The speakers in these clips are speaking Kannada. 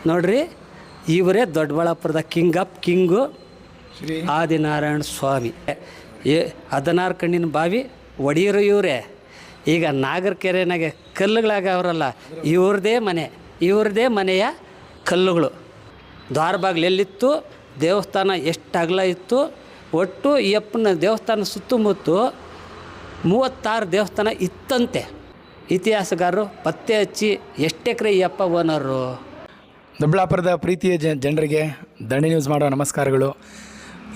ನೋಡ್ರಿ, ಇವರೇ ದೊಡ್ಡಬಳ್ಳಾಪುರದ king of king Shri Adinarayana Swami. 16 ಕಣ್ಣಿನ ಬಾವಿ ಒಡೆಯರು ಇವರೇ. ಈಗ ನಾಗರಕೆರೆನಾಗೆ ಕಲ್ಲುಗಳಾಗವ್ರಲ್ಲ, ಇವ್ರದೇ ಮನೆಯ ಕಲ್ಲುಗಳು. ದ್ವಾರಬಾಗ್ಲು ಎಲ್ಲಿತ್ತು, ದೇವಸ್ಥಾನ ಎಷ್ಟು ಅಗಲ ಇತ್ತು, ಒಟ್ಟು ಈ ಅಪ್ಪನ ದೇವಸ್ಥಾನ ಸುತ್ತಮುತ್ತ 36 ದೇವಸ್ಥಾನ ಇತ್ತಂತೆ. ಇತಿಹಾಸಗಾರರು ಪತ್ತೆ ಹಚ್ಚಿ ಎಷ್ಟು ಎಕರೆ ಈ ಅಪ್ಪ ಓನರು. ದೊಡ್ಡಬಳ್ಳಾಪುರದ ಪ್ರೀತಿಯ ಜನರಿಗೆ ದಂಡಿ ನ್ಯೂಸ್ ಮಾಡೋ ನಮಸ್ಕಾರಗಳು.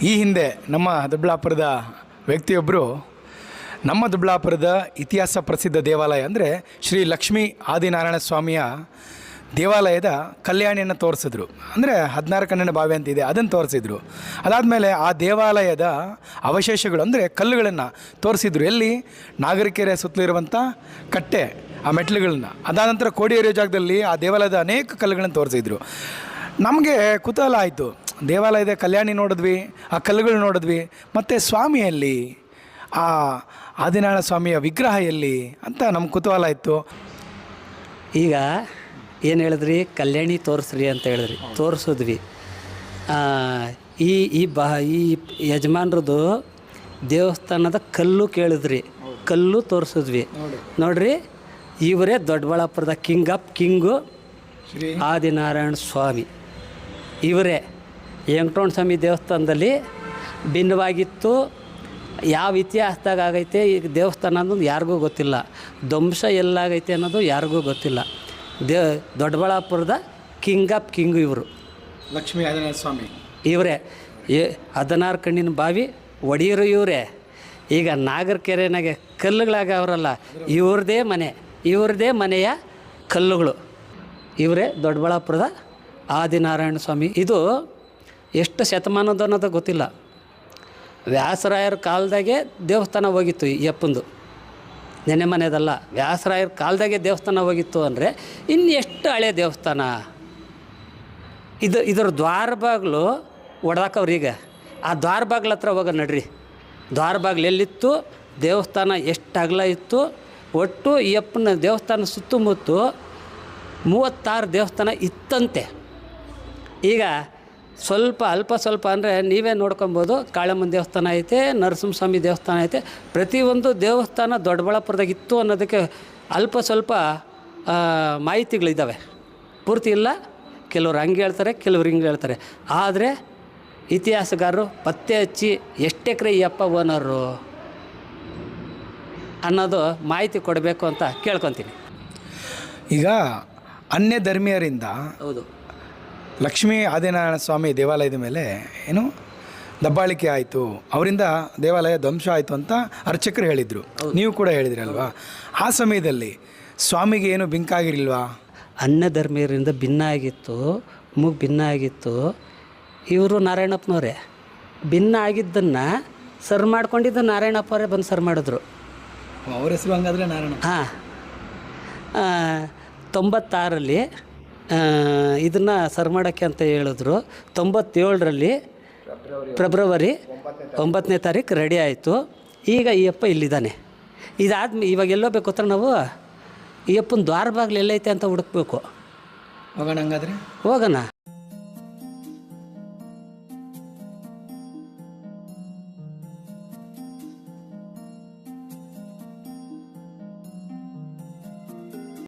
ಈ ಹಿಂದೆ ನಮ್ಮ ದೊಡ್ಡಬಳ್ಳಾಪುರದ ವ್ಯಕ್ತಿಯೊಬ್ಬರು ನಮ್ಮ ದೊಡ್ಡಬಳ್ಳಾಪುರದ ಇತಿಹಾಸ ಪ್ರಸಿದ್ಧ ದೇವಾಲಯ ಅಂದರೆ ಶ್ರೀ ಲಕ್ಷ್ಮೀ ಆದಿನಾರಾಯಣ ಸ್ವಾಮಿಯ ದೇವಾಲಯದ ಕಲ್ಯಾಣಿಯನ್ನು ತೋರಿಸಿದ್ರು. ಅಂದರೆ 16 ಕಣ್ಣಿನ ಬಾವಿ ಅಂತಿದೆ, ಅದನ್ನು ತೋರಿಸಿದ್ರು. ಅದಾದಮೇಲೆ ಆ ದೇವಾಲಯದ ಅವಶೇಷಗಳು ಅಂದರೆ ಕಲ್ಲುಗಳನ್ನು ತೋರಿಸಿದ್ರು. ಎಲ್ಲಿ? ನಾಗರಿಕೆರೆ ಸುತ್ತಲಿರುವಂಥ ಕಟ್ಟೆ, ಆ ಮೆಟ್ಲುಗಳನ್ನ. ಅದಾದ ನಂತರ ಕೋಡಿಯೇರಿಯೋ ಜಾಗದಲ್ಲಿ ಆ ದೇವಾಲಯದ ಅನೇಕ ಕಲ್ಲುಗಳನ್ನು ತೋರಿಸಿದ್ರು. ನಮಗೆ ಕುತೂಹಲ ಆಯಿತು. ದೇವಾಲಯದ ಕಲ್ಯಾಣಿ ನೋಡಿದ್ವಿ, ಆ ಕಲ್ಲುಗಳು ನೋಡಿದ್ವಿ, ಮತ್ತು ಸ್ವಾಮಿಯಲ್ಲಿ ಆ ಆದಿನಾರಾಯಣ ಸ್ವಾಮಿಯ ವಿಗ್ರಹ ಎಲ್ಲಿ ಅಂತ ನಮ್ಗೆ ಕುತೂಹಲ ಇತ್ತು. ಈಗ ಏನು ಹೇಳಿದ್ರಿ, ಕಲ್ಯಾಣಿ ತೋರಿಸ್ರಿ ಅಂತ ಹೇಳಿದ್ರಿ, ತೋರಿಸಿದ್ವಿ. ಈ ಯಜಮಾನ್ರದ್ದು ದೇವಸ್ಥಾನದ ಕಲ್ಲು ಕೇಳಿದ್ರಿ, ಕಲ್ಲು ತೋರಿಸಿದ್ವಿ. ನೋಡ್ರಿ, ಇವರೇ ದೊಡ್ಡಬಳ್ಳಾಪುರದ ಕಿಂಗ್ ಆಫ್ ಕಿಂಗು ಆದಿನಾರಾಯಣ ಸ್ವಾಮಿ. ಇವರೇ ವೆಂಕಟರಮಣ ಸ್ವಾಮಿ ದೇವಸ್ಥಾನದಲ್ಲಿ ಭಿನ್ನವಾಗಿತ್ತು. ಯಾವ ಇತಿಹಾಸದಾಗ ಆಗೈತೆ ಈ ದೇವಸ್ಥಾನ ಅನ್ನೋದು ಯಾರಿಗೂ ಗೊತ್ತಿಲ್ಲ. ಧ್ವಂಸ ಎಲ್ಲಾಗೈತೆ ಅನ್ನೋದು ಯಾರಿಗೂ ಗೊತ್ತಿಲ್ಲ. ದೊಡ್ಡಬಳ್ಳಾಪುರದ ಕಿಂಗ್ ಆಫ್ ಕಿಂಗು ಇವರು ಲಕ್ಷ್ಮೀ ಆದಿನಾರಾಯಣ ಸ್ವಾಮಿ. ಇವರೇ 16 ಕಣ್ಣಿನ ಬಾವಿ ಒಡೆಯರು ಇವರೇ. ಈಗ ನಾಗರಕೆರೆನಾಗೆ ಕಲ್ಲುಗಳಾಗವ್ರಲ್ಲ, ಇವ್ರದೇ ಮನೆಯ ಕಲ್ಲುಗಳು. ಇವರೇ ದೊಡ್ಡಬಳ್ಳಾಪುರದ ಆದಿನಾರಾಯಣ ಸ್ವಾಮಿ. ಇದು ಎಷ್ಟು ಶತಮಾನದ ಅನ್ನೋದು ಗೊತ್ತಿಲ್ಲ. ವ್ಯಾಸರಾಯರ ಕಾಲದಾಗೆ ದೇವಸ್ಥಾನ ಹೋಗಿತ್ತು ಈ ಅಪ್ಪಂದು, ನೆನೆ ಮನೆಯದಲ್ಲ. ವ್ಯಾಸರಾಯರ ಕಾಲದಾಗೆ ದೇವಸ್ಥಾನ ಹೋಗಿತ್ತು ಅಂದರೆ ಇನ್ನು ಎಷ್ಟು ಹಳೆ ದೇವಸ್ಥಾನ ಇದರ ದ್ವಾರಬಾಗ್ಲು ಒಡೆದಾಕವ್ರೀಗ. ಆ ದ್ವಾರಬಾಗ್ಲ ಹತ್ರ ಹೋಗ ನಡ್ರಿ. ದ್ವಾರಬಾಗ್ಲು ಎಲ್ಲಿತ್ತು, ದೇವಸ್ಥಾನ ಎಷ್ಟು ಅಗಲ ಇತ್ತು, ಒಟ್ಟು ಈ ಅಪ್ಪನ ದೇವಸ್ಥಾನ ಸುತ್ತಮುತ್ತ 36 ದೇವಸ್ಥಾನ ಇತ್ತಂತೆ. ಈಗ ಅಲ್ಪ ಸ್ವಲ್ಪ ಅಂದರೆ ನೀವೇ ನೋಡ್ಕೊಬೋದು. ಕಾಳಮ್ಮನ ದೇವಸ್ಥಾನ ಐತೆ, ನರಸಿಂಹಸ್ವಾಮಿ ದೇವಸ್ಥಾನ ಐತೆ. ಪ್ರತಿಯೊಂದು ದೇವಸ್ಥಾನ ದೊಡ್ಡಬಳ್ಳಾಪುರದಾಗ ಇತ್ತು ಅನ್ನೋದಕ್ಕೆ ಅಲ್ಪ ಸ್ವಲ್ಪ ಮಾಹಿತಿಗಳಿದ್ದಾವೆ, ಪೂರ್ತಿ ಇಲ್ಲ. ಕೆಲವ್ರು ಹಂಗೆ ಹೇಳ್ತಾರೆ, ಕೆಲವ್ರು ಹಿಂಗೆ ಹೇಳ್ತಾರೆ. ಆದರೆ ಇತಿಹಾಸಗಾರರು ಪತ್ತೆ ಹಚ್ಚಿ ಎಷ್ಟು ಎಕರೆ ಈ ಅಪ್ಪ ಓನರು ಅನ್ನೋದು ಮಾಹಿತಿ ಕೊಡಬೇಕು ಅಂತ ಕೇಳ್ಕೊತೀನಿ. ಈಗ ಅನ್ಯ ಧರ್ಮೀಯರಿಂದ ಹೌದು, ಲಕ್ಷ್ಮೀ ಆದಿನಾರಾಯಣ ಸ್ವಾಮಿ ದೇವಾಲಯದ ಮೇಲೆ ಏನು ದಬ್ಬಾಳಿಕೆ ಆಯಿತು, ಅವರಿಂದ ದೇವಾಲಯ ಧ್ವಂಸ ಆಯಿತು ಅಂತ ಅರ್ಚಕರು ಹೇಳಿದರು. ನೀವು ಕೂಡ ಹೇಳಿದ್ರಲ್ವಾ? ಆ ಸಮಯದಲ್ಲಿ ಸ್ವಾಮಿಗೆ ಏನು ಬಿಂಕಾಗಿರಲಿಲ್ವಾ? ಅನ್ಯ ಧರ್ಮೀಯರಿಂದ ಭಿನ್ನ ಆಗಿತ್ತು. ಇವರು ನಾರಾಯಣಪ್ಪನವರೇ ಭಿನ್ನ ಆಗಿದ್ದನ್ನು ಸರ್ ಮಾಡ್ಕೊಂಡಿದ್ದು ನಾರಾಯಣಪ್ಪವರೇ ಬಂದು ಸರ್ ಮಾಡಿದ್ರು. ಅವ್ರ ಹೆಸರು ಹಂಗಾದ್ರೆ ನಾರಾಯಣ. 96ರಲ್ಲಿ ಇದನ್ನು ಸರ್ ಮಾಡೋಕ್ಕೆ ಅಂತ ಹೇಳಿದ್ರು. 97ರಲ್ಲಿ ಫೆಬ್ರವರಿ 9ನೇ ತಾರೀಕು ರೆಡಿ ಆಯಿತು. ಈಗ ಈ ಅಪ್ಪ ಇಲ್ಲಿದ್ದಾನೆ. ಇವಾಗ ಎಲ್ಲೋ ಬೇಕು ಹತ್ರ ನಾವು ಈ ಅಪ್ಪನ ದ್ವಾರಬಾಗ್ಲು ಎಲ್ಲೈತೆ ಅಂತ ಹುಡುಕ್ಬೇಕು. ಹೋಗೋಣ ಹಂಗಾದ್ರೆ, ಹೋಗೋಣ.